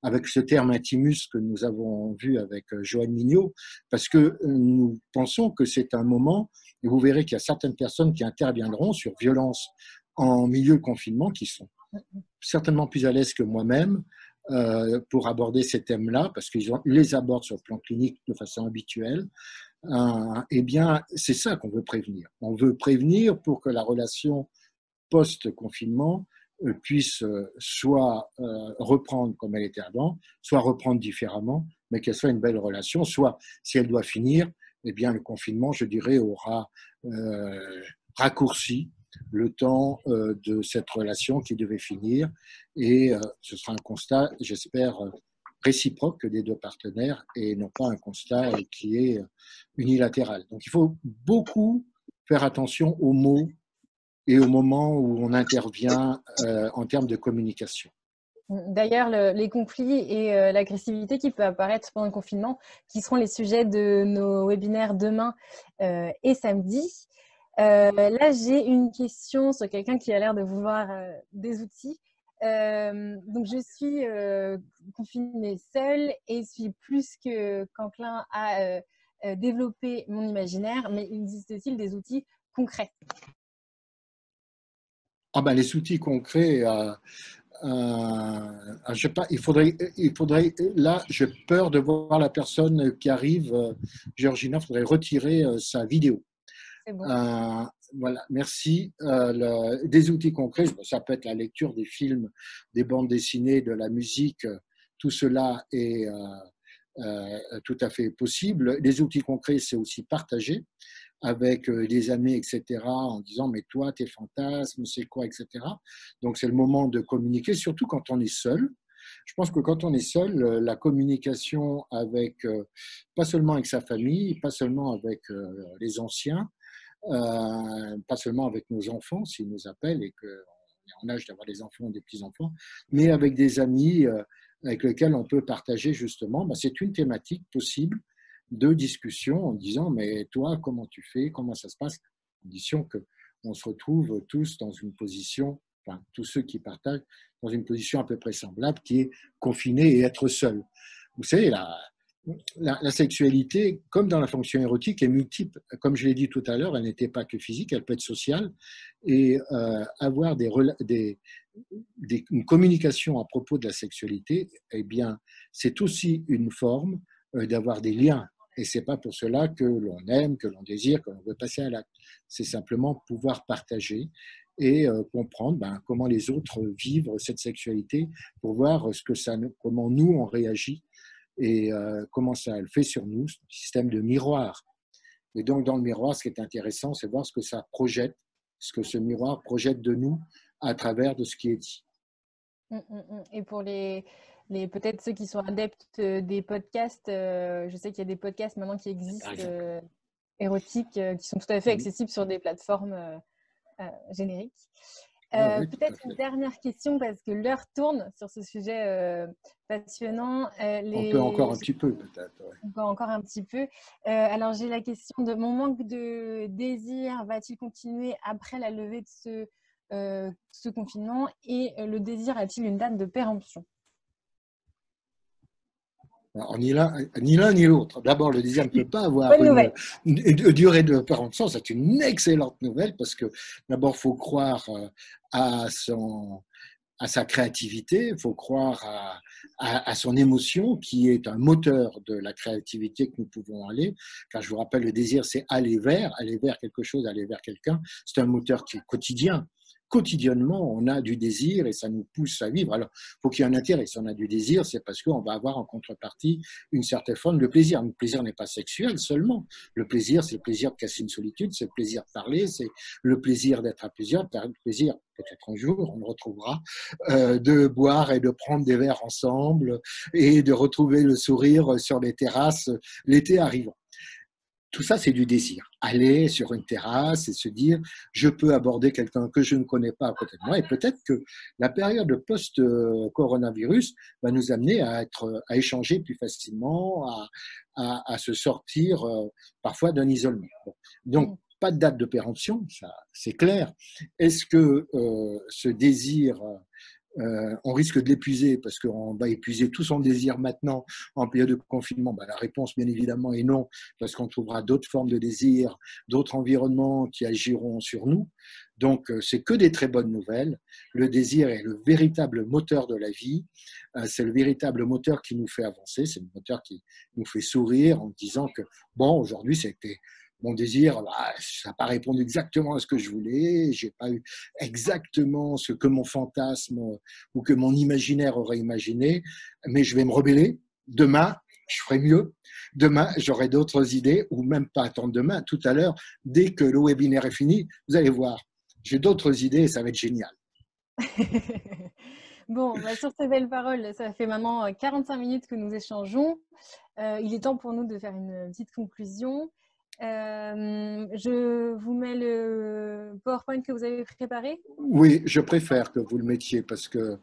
avec ce terme intimus que nous avons vu avec Joanne Mignot, parce que nous pensons que c'est un moment, et vous verrez qu'il y a certaines personnes qui interviendront sur violence en milieu de confinement, qui sont certainement plus à l'aise que moi-même pour aborder ces thèmes-là, parce qu'ils les abordent sur le plan clinique de façon habituelle. Eh bien, c'est ça qu'on veut prévenir. On veut prévenir pour que la relation post-confinement puisse soit reprendre comme elle était avant, soit reprendre différemment, mais qu'elle soit une belle relation, soit, si elle doit finir, eh bien, le confinement, je dirais, aura raccourci le temps de cette relation qui devait finir, et ce sera un constat, j'espère, réciproque des deux partenaires et non pas un constat qui est unilatéral. Donc il faut beaucoup faire attention aux mots et au moment où on intervient en termes de communication. D'ailleurs, les conflits et l'agressivité qui peut apparaître pendant le confinement, qui seront les sujets de nos webinaires demain et samedi. Là, j'ai une question sur quelqu'un qui a l'air de vouloir des outils. Donc, je suis confinée seule et suis plus qu'enclin à développer mon imaginaire, mais existe-t-il des outils concrets? Les outils concrets, je sais pas, il faudrait, là, j'ai peur de voir la personne qui arrive, Georgina, il faudrait retirer sa vidéo. C'est bon. Voilà, merci. Des outils concrets, ça peut être la lecture des films, des bandes dessinées, de la musique, tout cela est tout à fait possible. Les outils concrets, c'est aussi partager avec des amis, etc., en disant, mais toi, tes fantasmes, c'est quoi, etc. Donc, c'est le moment de communiquer, surtout quand on est seul. Je pense que quand on est seul, la communication avec, pas seulement avec sa famille, pas seulement avec les anciens, pas seulement avec nos enfants, s'ils nous appellent et qu'on est en âge d'avoir des enfants ou des petits-enfants, mais avec des amis avec lesquels on peut partager justement, c'est une thématique possible de discussion en disant, mais toi, comment tu fais, comment ça se passe, à condition qu'on se retrouve tous dans une position, enfin, tous ceux qui partagent, dans une position à peu près semblable, qui est confiné et être seul. Vous savez, la sexualité, comme dans la fonction érotique, est multiple. Comme je l'ai dit tout à l'heure, elle n'était pas que physique, elle peut être sociale. Et avoir une communication à propos de la sexualité, eh bien, c'est aussi une forme d'avoir des liens. Et ce n'est pas pour cela que l'on aime, que l'on désire, que l'on veut passer à l'acte. C'est simplement pouvoir partager et comprendre comment les autres vivent cette sexualité pour voir comment nous, on réagit et comment ça le fait sur nous, ce système de miroir. Et donc, dans le miroir, ce qui est intéressant, c'est voir ce que ça projette, ce que ce miroir projette de nous à travers de ce qui est dit. Et pour peut-être ceux qui sont adeptes des podcasts, je sais qu'il y a des podcasts maintenant qui existent érotiques qui sont tout à fait accessibles sur des plateformes génériques. Oui, peut-être une dernière question parce que l'heure tourne sur ce sujet passionnant. On peut encore un petit peu peut-être. Ouais. On peut encore un petit peu. Alors j'ai la question de mon manque de désir va-t-il continuer après la levée de ce confinement et le désir a-t-il une date de péremption? Alors, ni l'un ni l'autre. D'abord, le désir ne peut pas avoir Bonne nouvelle. une durée de péremption. C'est une excellente nouvelle parce que d'abord, il faut croire à à sa créativité, il faut croire à son émotion qui est un moteur de la créativité que nous pouvons aller. Car je vous rappelle, le désir, c'est aller vers quelque chose, aller vers quelqu'un. C'est un moteur qui est quotidien. Quotidiennement, on a du désir et ça nous pousse à vivre. Alors, il faut qu'il y ait un intérêt. Si on a du désir, c'est parce qu'on va avoir en contrepartie une certaine forme de plaisir. Le plaisir n'est pas sexuel seulement. Le plaisir, c'est le plaisir de casser une solitude, c'est le plaisir de parler, c'est le plaisir d'être à plusieurs, le plaisir, peut-être un jour, on le retrouvera, de boire et de prendre des verres ensemble et de retrouver le sourire sur les terrasses l'été arrivant. Tout ça, c'est du désir. Aller sur une terrasse et se dire, je peux aborder quelqu'un que je ne connais pas à côté de moi. Et peut-être que la période post-coronavirus va nous amener à échanger plus facilement, à se sortir parfois d'un isolement. Bon. Donc, pas de date de péremption, ça c'est clair. Est-ce que ce désir on risque de l'épuiser parce qu'on va épuiser tout son désir maintenant en période de confinement? La réponse, bien évidemment, est non, parce qu'on trouvera d'autres formes de désir, d'autres environnements qui agiront sur nous. Donc, c'est que des très bonnes nouvelles. Le désir est le véritable moteur de la vie. C'est le véritable moteur qui nous fait avancer. C'est le moteur qui nous fait sourire en disant que, bon, aujourd'hui, c'était mon désir, ça n'a pas répondu exactement à ce que je voulais, j'ai pas eu exactement ce que mon fantasme ou que mon imaginaire aurait imaginé, mais je vais me rebeller. Demain, je ferai mieux. Demain, j'aurai d'autres idées, ou même pas attendre demain, tout à l'heure, dès que le webinaire est fini, vous allez voir, j'ai d'autres idées et ça va être génial. Bon, sur ces belles paroles, ça fait maintenant 45 minutes que nous échangeons. Il est temps pour nous de faire une petite conclusion. Je vous mets le PowerPoint que vous avez préparé. Oui, je préfère que vous le mettiez parce que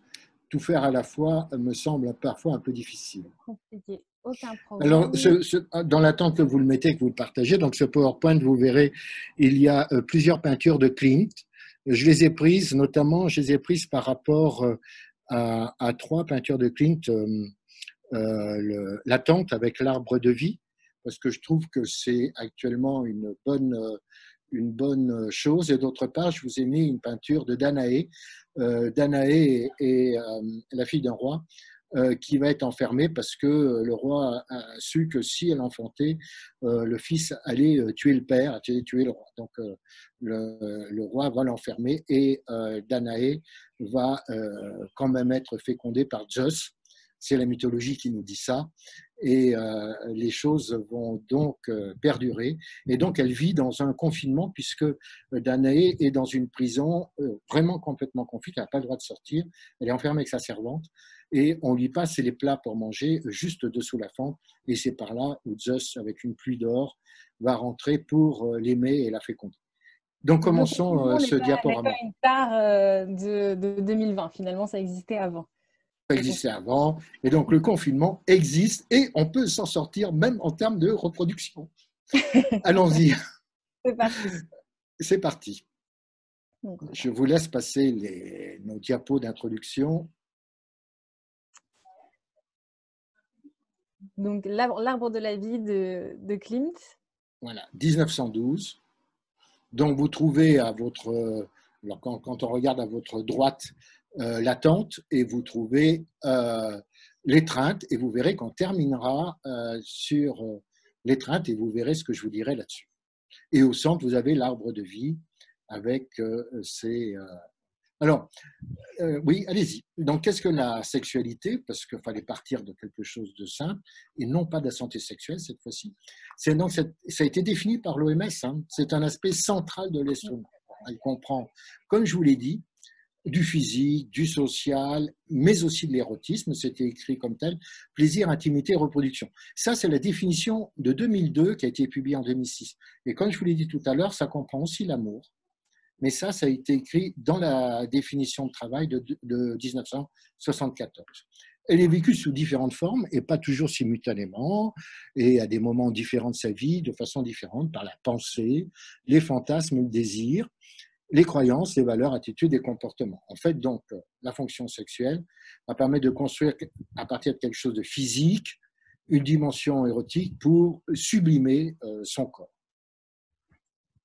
tout faire à la fois me semble parfois un peu difficile. Compliqué, aucun Alors, problème. dans l'attente que vous le mettez, que vous le partagez, donc ce PowerPoint, vous verrez, il y a plusieurs peintures de Klimt. Je les ai prises, notamment, je les ai prises par rapport à trois peintures de Klimt, l'attente avec l'arbre de vie, parce que je trouve que c'est actuellement une bonne chose. Et d'autre part, je vous ai mis une peinture de Danaé. Danaé est la fille d'un roi qui va être enfermée parce que le roi a su que si elle enfantait, le fils allait tuer le père, allait tuer le roi. Donc le roi va l'enfermer et Danaé va quand même être fécondée par Zeus. C'est la mythologie qui nous dit ça. Et les choses vont donc perdurer. Et donc, elle vit dans un confinement puisque Danaé est dans une prison vraiment complètement confite. Elle n'a pas le droit de sortir. Elle est enfermée avec sa servante. Et on lui passe les plats pour manger juste dessous la fente. Et c'est par là où Zeus, avec une pluie d'or, va rentrer pour l'aimer et la féconder. Donc, Donc, le commençons confinement ce n'est pas diaporama. une star de 2020. Finalement, ça existait avant. Ça existait avant. Et donc, le confinement existe et on peut s'en sortir même en termes de reproduction. Allons-y. C'est parti. C'est parti. Je vous laisse passer nos diapos d'introduction. Donc, l'arbre de la vie de Klimt. Voilà, 1912. Donc, vous trouvez à votre, alors quand on regarde à votre droite, l'attente et vous trouvez l'étreinte et vous verrez qu'on terminera sur l'étreinte et vous verrez ce que je vous dirai là-dessus. Et au centre, vous avez l'arbre de vie avec ses... Alors, oui, allez-y. Donc, qu'est-ce que la sexualité? Parce qu'il fallait partir de quelque chose de simple et non pas de la santé sexuelle cette fois-ci. Ça a été défini par l'OMS. Hein. C'est un aspect central de l'être humain. Elle comprend, comme je vous l'ai dit, du physique, du social, mais aussi de l'érotisme. C'était écrit comme tel. Plaisir, intimité, reproduction. Ça, c'est la définition de 2002 qui a été publiée en 2006. Et comme je vous l'ai dit tout à l'heure, ça comprend aussi l'amour. Mais ça a été écrit dans la définition de travail de 1974. Elle est vécue sous différentes formes et pas toujours simultanément, et à des moments différents de sa vie, de façon différente, par la pensée, les fantasmes, le désir, les croyances, les valeurs, attitudes et comportements. En fait, donc, la fonction sexuelle va permettre de construire à partir de quelque chose de physique, une dimension érotique pour sublimer son corps.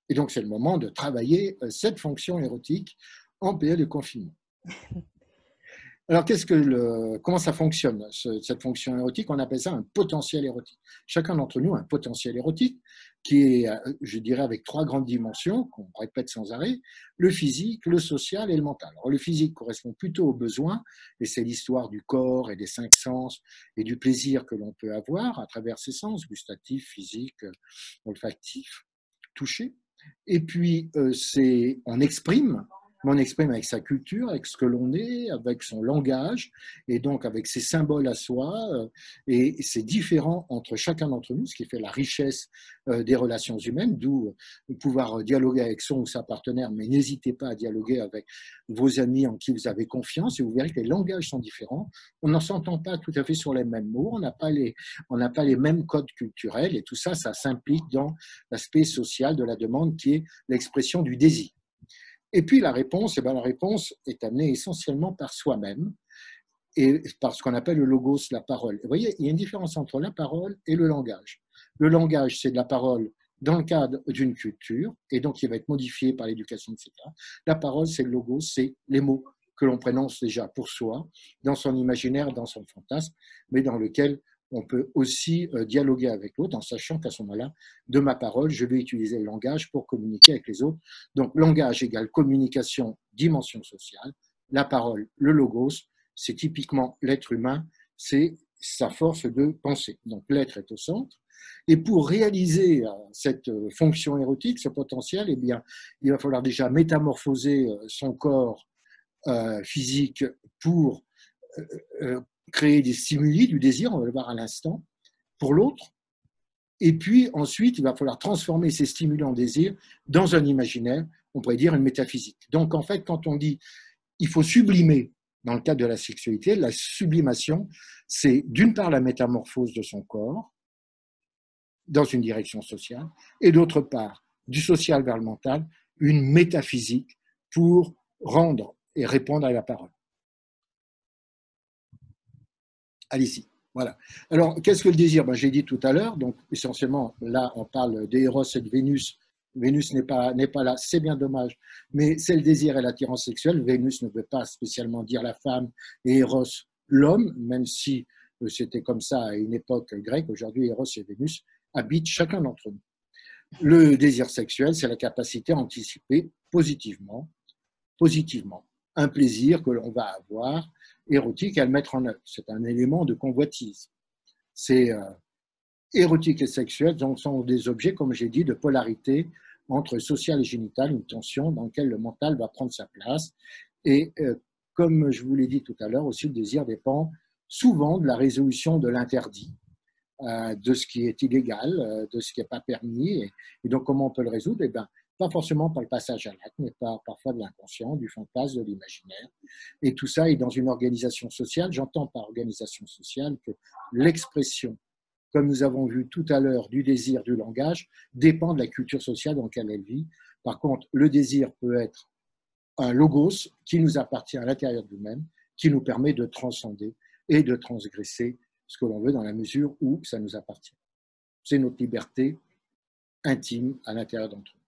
Et donc, c'est le moment de travailler cette fonction érotique en période de confinement. Alors, comment ça fonctionne, cette fonction érotique? On appelle ça un potentiel érotique. Chacun d'entre nous a un potentiel érotique qui est, je dirais, avec 3 grandes dimensions qu'on répète sans arrêt, le physique, le social et le mental. Alors, le physique correspond plutôt aux besoins, et c'est l'histoire du corps et des 5 sens et du plaisir que l'on peut avoir à travers ces sens, gustatif, physique, olfactif, toucher. Et puis, on exprime avec sa culture, avec ce que l'on est, avec son langage, et donc avec ses symboles à soi, et c'est différent entre chacun d'entre nous, ce qui fait la richesse des relations humaines, d'où pouvoir dialoguer avec son ou sa partenaire, mais n'hésitez pas à dialoguer avec vos amis en qui vous avez confiance, et vous verrez que les langages sont différents, on n'en s'entend pas tout à fait sur les mêmes mots, on n'a pas les mêmes codes culturels, et tout ça, ça s'implique dans l'aspect social de la demande qui est l'expression du désir. Et puis la réponse est amenée essentiellement par soi-même et par ce qu'on appelle le logos, la parole. Vous voyez, il y a une différence entre la parole et le langage. Le langage, c'est de la parole dans le cadre d'une culture, et donc il va être modifié par l'éducation, etc. La parole, c'est le logos, c'est les mots que l'on prononce déjà pour soi, dans son imaginaire, dans son fantasme, mais dans lequel on peut aussi dialoguer avec l'autre en sachant qu'à ce moment-là, de ma parole, je vais utiliser le langage pour communiquer avec les autres. Donc, langage égale communication, dimension sociale. La parole, le logos, c'est typiquement l'être humain, c'est sa force de penser. Donc, l'être est au centre. Et pour réaliser cette fonction érotique, ce potentiel, eh bien, il va falloir déjà métamorphoser son corps physique pour créer des stimuli du désir, on va le voir à l'instant, pour l'autre. Et puis ensuite, il va falloir transformer ces stimuli en désir dans un imaginaire, on pourrait dire une métaphysique. Donc en fait, quand on dit il faut sublimer dans le cadre de la sexualité, la sublimation, c'est d'une part la métamorphose de son corps dans une direction sociale, et d'autre part, du social vers le mental, une métaphysique pour rendre et répondre à la parole. Allez-y. Voilà. Alors, qu'est-ce que le désir? J'ai dit tout à l'heure, donc essentiellement, là, on parle d'Eros et de Vénus. Vénus n'est pas là, c'est bien dommage, mais c'est le désir et l'attirance sexuelle. Vénus ne veut pas spécialement dire la femme et Eros l'homme, même si c'était comme ça à une époque grecque. Aujourd'hui, Eros et Vénus habitent chacun d'entre nous. Le désir sexuel, c'est la capacité à anticiper positivement un plaisir que l'on va avoir érotique à le mettre en œuvre. C'est un élément de convoitise. C'est érotique et sexuel, donc sont des objets, comme j'ai dit, de polarité entre social et génital, une tension dans laquelle le mental va prendre sa place. Et comme je vous l'ai dit tout à l'heure, aussi le désir dépend souvent de la résolution de l'interdit, de ce qui est illégal, de ce qui n'est pas permis. Et donc, comment on peut le résoudre? Eh bien, pas forcément par le passage à l'acte, mais parfois de l'inconscient, du fantasme, de l'imaginaire. Et tout ça est dans une organisation sociale. J'entends par organisation sociale que l'expression, comme nous avons vu tout à l'heure, du désir, du langage, dépend de la culture sociale dans laquelle elle vit. Par contre, le désir peut être un logos qui nous appartient à l'intérieur de nous-mêmes, qui nous permet de transcender et de transgresser ce que l'on veut dans la mesure où ça nous appartient. C'est notre liberté intime à l'intérieur d'entre nous.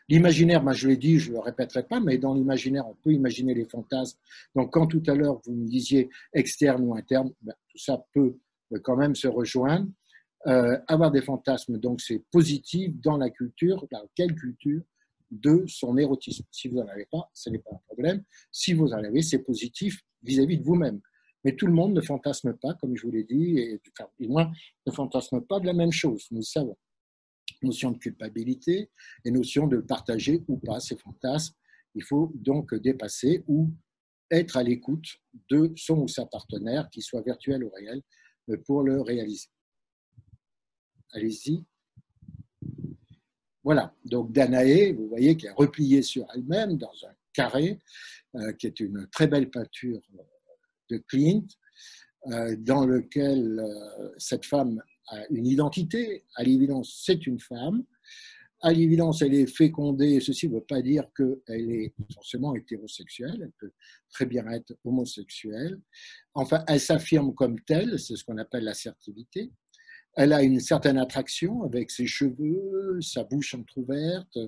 L'imaginaire, je l'ai dit, je ne le répéterai pas, mais dans l'imaginaire, on peut imaginer les fantasmes. Donc, quand tout à l'heure, vous me disiez externe ou interne, tout ça peut quand même se rejoindre. Avoir des fantasmes, donc c'est positif dans la culture, dans quelle culture de son érotisme. Si vous n'en avez pas, ce n'est pas un problème. Si vous en avez, c'est positif vis-à-vis de vous-même. Mais tout le monde ne fantasme pas, comme je vous l'ai dit, et du moins ne fantasme pas de la même chose, nous le savons. Notion de culpabilité et notion de partager ou pas ces fantasmes. Il faut donc dépasser ou être à l'écoute de son ou sa partenaire, qu'il soit virtuel ou réel, pour le réaliser. Allez-y. Voilà, donc Danaé, vous voyez, qui est repliée sur elle-même dans un carré, qui est une très belle peinture de Klimt, dans lequel cette femme a une identité. À l'évidence, c'est une femme. À l'évidence, elle est fécondée. Ceci ne veut pas dire qu'elle est forcément hétérosexuelle. Elle peut très bien être homosexuelle. Enfin, elle s'affirme comme telle. C'est ce qu'on appelle l'assertivité. Elle a une certaine attraction avec ses cheveux, sa bouche entrouverte,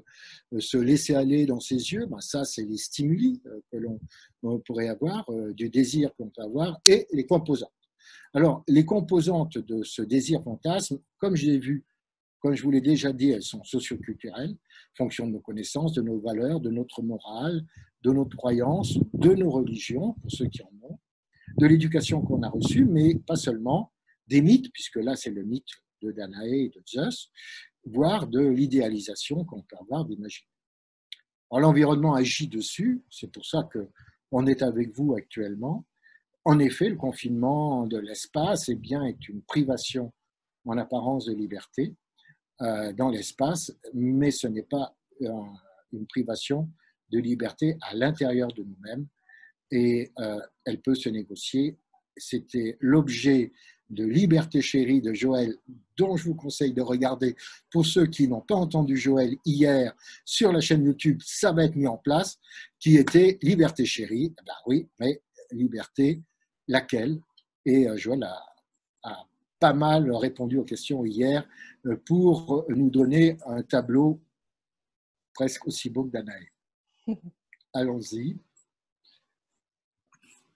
se laisser aller dans ses yeux. Ben ça, c'est les stimuli que l'on pourrait avoir, du désir qu'on peut avoir, et les composantes. Alors, les composantes de ce désir fantasme, comme je l'ai vu, comme je vous l'ai déjà dit, elles sont socioculturelles, fonction de nos connaissances, de nos valeurs, de notre morale, de notre croyance, de nos religions, pour ceux qui en ont, de l'éducation qu'on a reçue, mais pas seulement, des mythes, puisque là c'est le mythe de Danaé et de Zeus, voire de l'idéalisation qu'on peut avoir d'imaginer. Alors l'environnement agit dessus, c'est pour ça qu'on est avec vous actuellement. En effet, le confinement de l'espace est une privation en apparence de liberté dans l'espace, mais ce n'est pas une privation de liberté à l'intérieur de nous-mêmes, et elle peut se négocier. C'était l'objet de Liberté chérie de Joël, dont je vous conseille de regarder, pour ceux qui n'ont pas entendu Joël hier sur la chaîne YouTube, ça va être mis en place, qui était Liberté chérie. Ben oui, mais liberté, laquelle? Et Joël a pas mal répondu aux questions hier pour nous donner un tableau presque aussi beau que Danaé. Allons-y.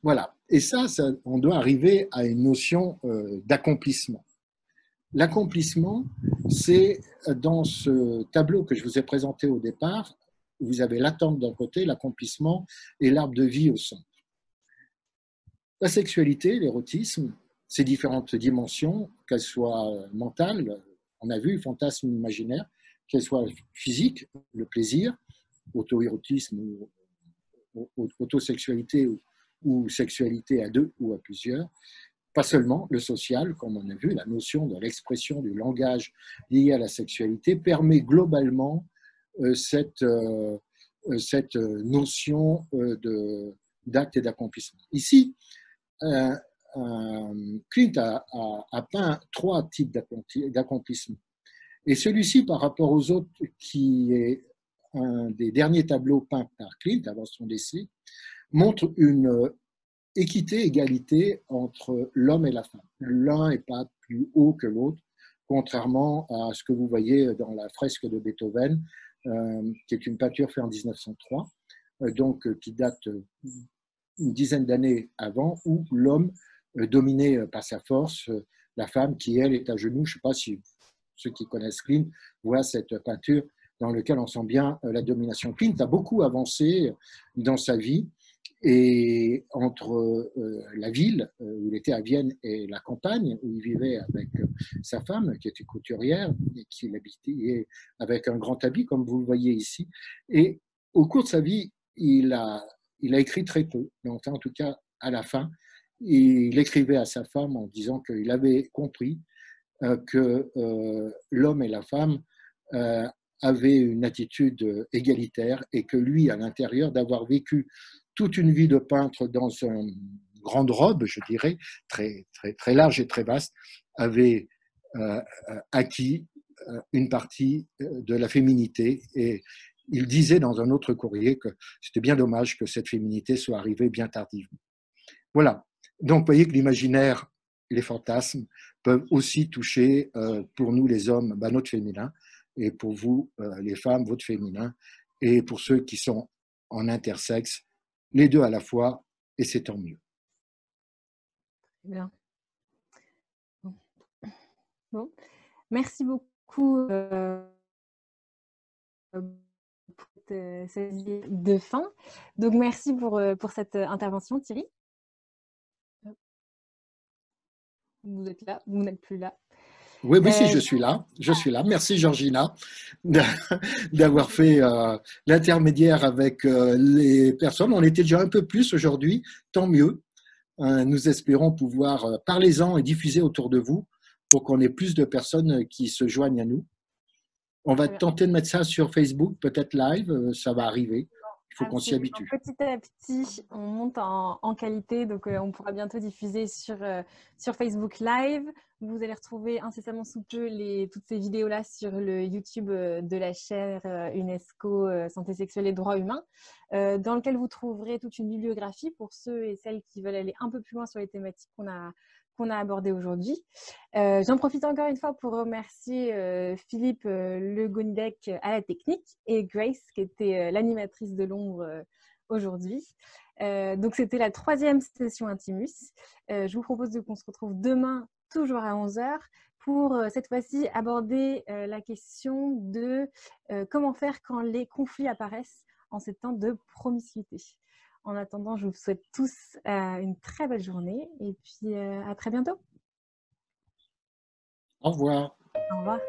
Voilà. Et ça, on doit arriver à une notion d'accomplissement. L'accomplissement, c'est dans ce tableau que je vous ai présenté au départ, vous avez l'attente d'un côté, l'accomplissement et l'arbre de vie au centre. La sexualité, l'érotisme, ces différentes dimensions, qu'elles soient mentales, on a vu, fantasme imaginaire, qu'elles soient physiques, le plaisir, auto-érotisme ou autosexualité ou sexualité à deux ou à plusieurs, pas seulement le social, comme on a vu, la notion de l'expression du langage lié à la sexualité permet globalement cette notion d'acte et d'accomplissement. Ici, Clint a peint 3 types d'accomplissement. Et celui-ci, par rapport aux autres, qui est un des derniers tableaux peints par Clint avant son décès, montre une équité, égalité entre l'homme et la femme. L'un n'est pas plus haut que l'autre, contrairement à ce que vous voyez dans la fresque de Beethoven, qui est une peinture faite en 1903, donc qui date une dizaine d'années avant, où l'homme dominé par sa force, la femme qui, elle, est à genoux. Je ne sais pas si ceux qui connaissent Klimt voient cette peinture dans laquelle on sent bien la domination. Klimt a beaucoup avancé dans sa vie, et entre la ville où il était à Vienne et la campagne où il vivait avec sa femme qui était couturière et qui habitait avec un grand habit comme vous le voyez ici. Et au cours de sa vie, il a écrit très peu, mais enfin en tout cas à la fin, il écrivait à sa femme en disant qu'il avait compris que l'homme et la femme avaient une attitude égalitaire, et que lui, à l'intérieur, d'avoir vécu toute une vie de peintre dans une grande robe, je dirais, très, très, très large et très vaste, avait acquis une partie de la féminité. Et il disait dans un autre courrier que c'était bien dommage que cette féminité soit arrivée bien tardivement. Voilà. Donc, vous voyez que l'imaginaire, les fantasmes peuvent aussi toucher, pour nous les hommes, notre féminin, et pour vous, les femmes, votre féminin, et pour ceux qui sont en intersexe, les deux à la fois, et c'est tant mieux. Bien. Bon. Merci beaucoup pour cette idée de fin. Donc, merci pour cette intervention, Thierry. Vous êtes là, vous n'êtes plus là. Oui, si, je suis là. Je suis là. Merci, Georgina, d'avoir fait l'intermédiaire avec les personnes. On était déjà un peu plus aujourd'hui, tant mieux. Nous espérons pouvoir, parlez-en et diffuser autour de vous pour qu'on ait plus de personnes qui se joignent à nous. On va tenter de mettre ça sur Facebook, peut-être live, ça va arriver. Il faut qu'on s'y habitue. Petit à petit, on monte en qualité, donc on pourra bientôt diffuser sur Facebook Live. Vous allez retrouver incessamment sous peu toutes ces vidéos-là sur le YouTube de la chaire UNESCO Santé sexuelle et droits humains, dans lequel vous trouverez toute une bibliographie pour ceux et celles qui veulent aller un peu plus loin sur les thématiques qu'on a abordées aujourd'hui. J'en profite encore une fois pour remercier Philippe Le Gonidec à la technique et Grace qui était l'animatrice de l'ombre aujourd'hui. Donc, c'était la 3e session Intimus. Je vous propose qu'on se retrouve demain, toujours à 11 h, pour cette fois-ci aborder la question de comment faire quand les conflits apparaissent en ces temps de promiscuité. En attendant, je vous souhaite tous une très belle journée et puis à très bientôt. Au revoir. Au revoir.